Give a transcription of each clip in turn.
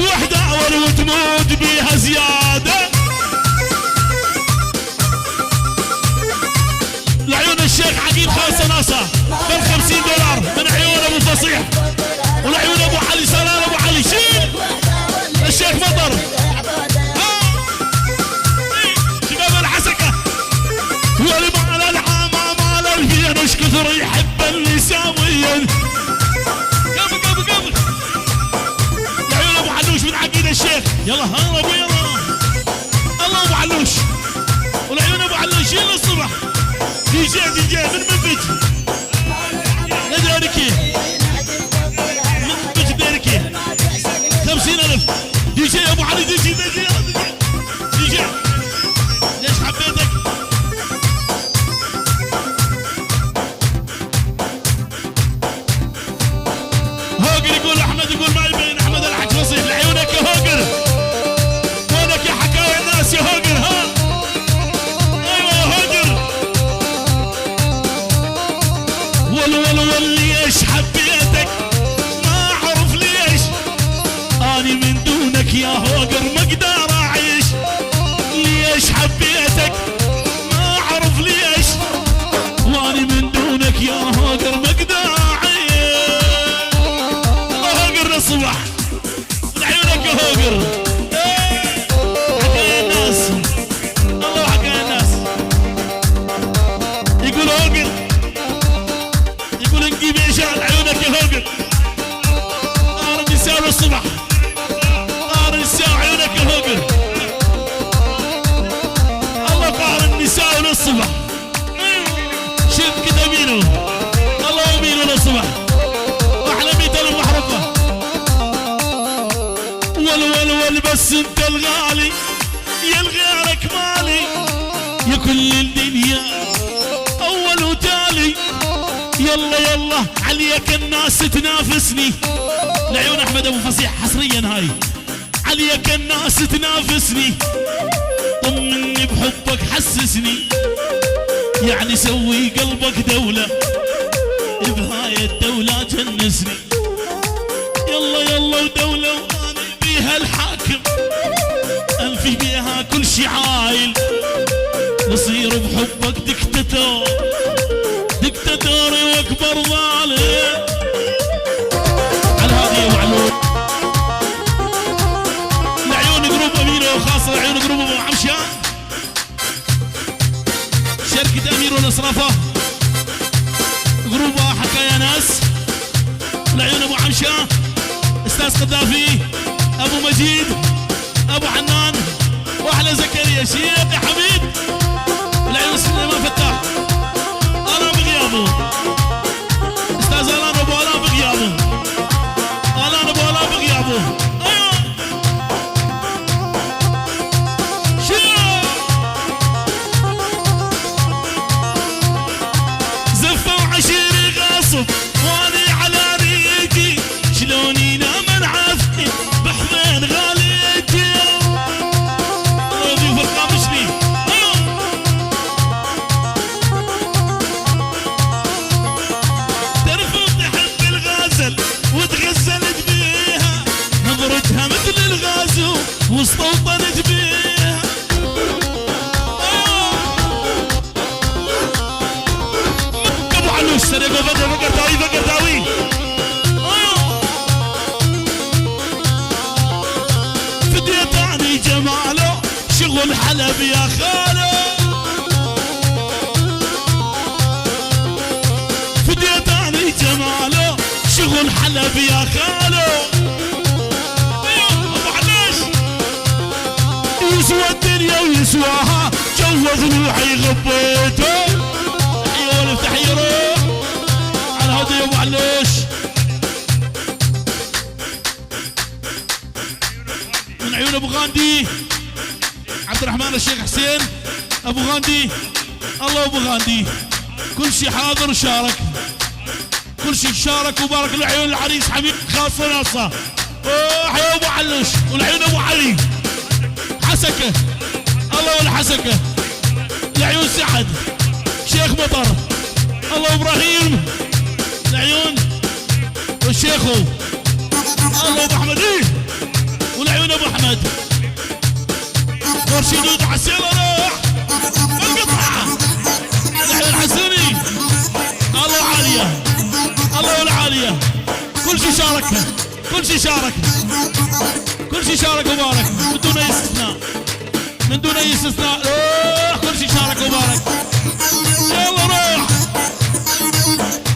الوحدة ولو تموت بيها زيادة. لعيون الشيخ عقيل خالصة ناصة $50 من عيون ابو فصيح، ولعيون ابو علي سلام ابو علي شيل الشيخ مطر. شباب الحسكة والمال العامة مال الفين ايش كثر يحب النساويين. قبل لعيون ابو علوش من عقيل الشيخ يلا هلا ابو يلا الله ابو علوش، ولعيون ابو علوش شيل الصبح. دي جي من منبج نداركي من منبج داركي 50,000 دي جي ابو علي. دي جي ليش حبيتك؟ هوجر يقول احمد يقول ما يبين احمد الحج فصيح. لعيونك يا هوجر وينك يا حكايه الناس يا هوجر. ها ايوه يا هوجر. ليش حبيتك ما اعرف ليش اني من دونك يا هوجر ما اقدر اعيش. ليش حبيتك ما اعرف ليش واني من دونك يا هوجر ما اقدر اعيش. هوجر الصبح من عيونك يا هوجر. حكاية الناس الله حكاية الناس. يقول هوجر نجيب ايشان عيونك يا هوجر. نار النساء الصبح نار النساء عيونك يا هوجر. الله قهر النساء للصبح شوف كده مينو الله مينو للصبح احلى ميت المحرقة. ول بس انت الغالي يا الغيرك مالي يا كل الدنيا اول وتالي. يلا عليك الناس تنافسني. لعيون احمد ابو فصيح حصريا هاي. عليك الناس تنافسني طمني بحبك حسسني يعني سوي قلبك دولة بهاي الدولة جنسني. يلا ودولة وانا بيها الحاكم انفي بيها كل شي عايل. نصير بحبك دكتاتوري واكبر ظالم. على هذه يا معلوم. لعيون جروب اميره وخاصه لعيون جروب ابو عمشان شركه امير والاسرافه جروب حكايا ناس. لعيون ابو عمشان استاذ قذافي ابو مجيد ابو حنان واحلى زكريا شيخ يا حبيب. لعيون سليمان فتاح ألان بغيابه أستاذ ألان أبو ألان بغيابه. ألان أبو ألان بغيابه. أيوه زفة وعشيري غاصب واني على ريقي شلوني نام عافي بحمين غاليتي. ضيوف القامشني وتغزلت بيها نظرتها مثل الغازو واستوطنت بيها. ابو علوش سرق وفقر داوي فديتاني جماله شغل حلب يا خاله. فديتاني جماله شغل حلب يا خالو. ابو علوش يسوى الدنيا ويسواها جوز روحي غبيته. تحيه تحيه روح على هذا يا ابو علوش. من عيون ابو غاندي عبد الرحمن الشيخ حسين ابو غاندي. الله ابو غاندي كل شيء حاضر وشارك كل شيء شارك وبارك. لعيون العريس حبيب خاصة ناصة. حيا ابو علوش ولعيون ابو علي حسكة الله والحسكة. لعيون سعد شيخ مطر الله ابراهيم. لعيون والشيخو الله ابو احمد ابو احمد مرشد ودعس يلا روح القطعه الحين الحسوني الله عاليه الله العاليه كل شيء شاركها كل شيء شارك كل شيء شارك وبارك من دون اي استثناء من دون اي استثناء كل شيء شارك وبارك يلا روح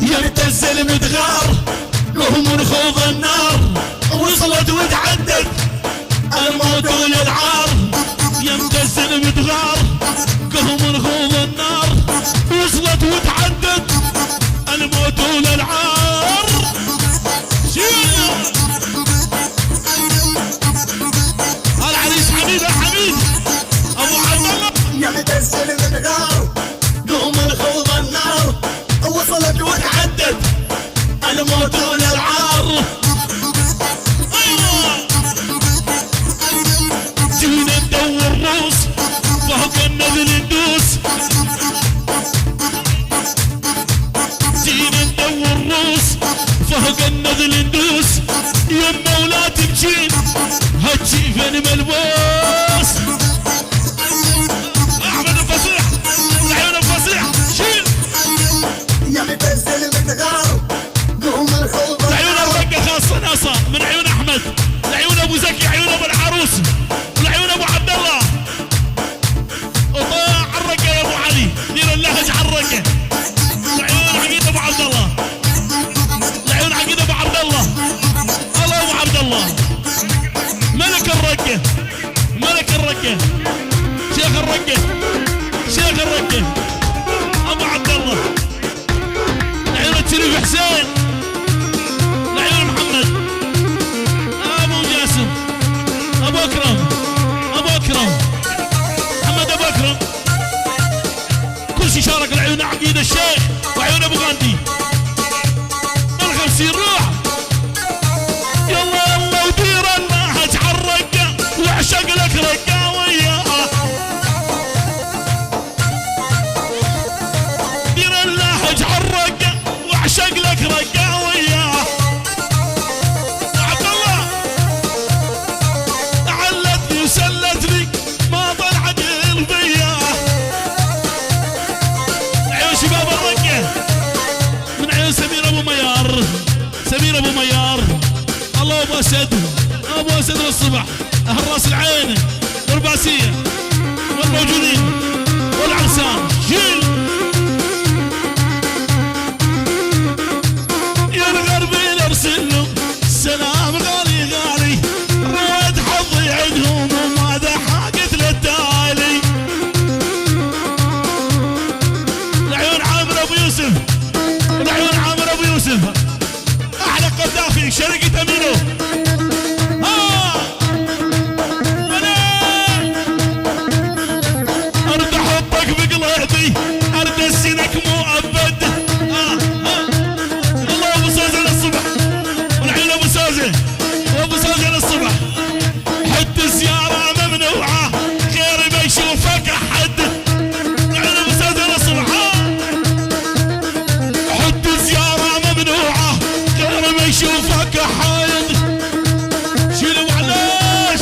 يمتز المدغار وهم خوض النار وصلت وتعدت الموت والعار يمتز المدغار وهم خوض النار وصلت وتعدت الموت والعار العريس حميد حميد ابو عبد الله يمتز المدغار قوم الخوض النار وصلت وتعدت الموت والعار ايوه جينا ندور روس فوق النبل ندوس جينا ندور روس فوق النبل ندوس يما ولا تبجين هتجي فين ملبوس احمد الفصيح العيون الفصيح شيل يمتز المدغار قوم الخوض العيون الرقه خاصه ناصه من عيون احمد العيون ابو زكي عيون ابو العروس والعيون ابو عبد الله وطاع الرقه يا ابو علي دير اللهج على الرقه العيون عقيد ابو عبد الله العيون عقيد ابو عبد الله الله ابو عبد الله ملك الرقه ملك الرقه شيخ الرقه شيخ الرقه ابو عبد الله العيون الشريف حسين العيون محمد ابو جاسم ابو اكرم ابو اكرم محمد ابو اكرم كل شيء شارك العيون عقيد الشيخ وعيون ابو غاندي الخمسين روح يلا يلا ودير النهج عالرقه واعشق لك رقه وياها دير النهج عالرقه واعشق لك رقه وياها عبد الله علتني وسلتني ما طلعت قلبي عيون شباب الرقه من عيون سمير ابو ميار سمير ابو ميار الله ابو اسد ابو اسد للصبح اهل راس العين والباسيه والموجودين والعرسان شيل يا الغربي ارسل له سلام غالي غالي رواد حظي عندهم وماذا حاجت للتالي العيون عامر ابو يوسف العيون عامر ابو يوسف احلى قذافي شرقة امينو ارد احطك بقلبي ارد السنك مؤبد الله ابو سوزه للصبح والعين ابو سوزه وابو سوزه للصبح حد الزياره ممنوعه غير ما يشوفك احد العين ابو سوزه للصبح حد الزياره ممنوعه غير ما يشوفك احد شيلوا معلش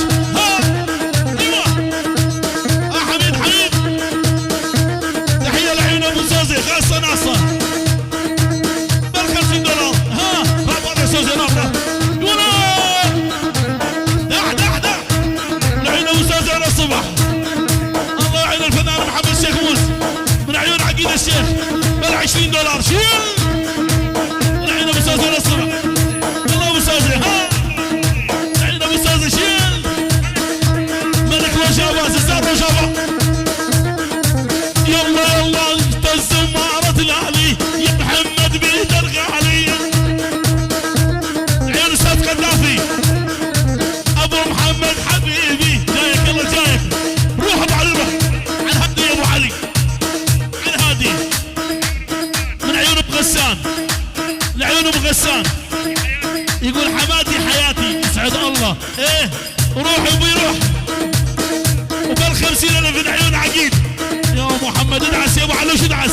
ايوه حميد حميد تحيه لعيون ابو سوزه خاصه ناصر $50 رابط سوزه ناصر دح لعيون ابو سوزه للصبح الله يعين الفنان محمد الشيخ موس من عيون عقيد الشيخ $20 شيل لعيون ابو سوزه للصبح الله ابو سوزه لعيون ابو سوزه شيل ملك رجابه ززار رجابه يلا يلا اهتز مارة الاهلي يا محمد بيد الغالي عيون استاذ قذافي ابو محمد حبيبي جايك يلا جايك روح ابو علي روح عن هدي يا ابو علي عن هادي من عيون ابو غسان لعيون ابو غسان يقول حماتي حياتي يسعد الله ايه روح ابوي روح وبال50,000 من عيون عقيد يا محمد ادعس يا ابو علوش ادعس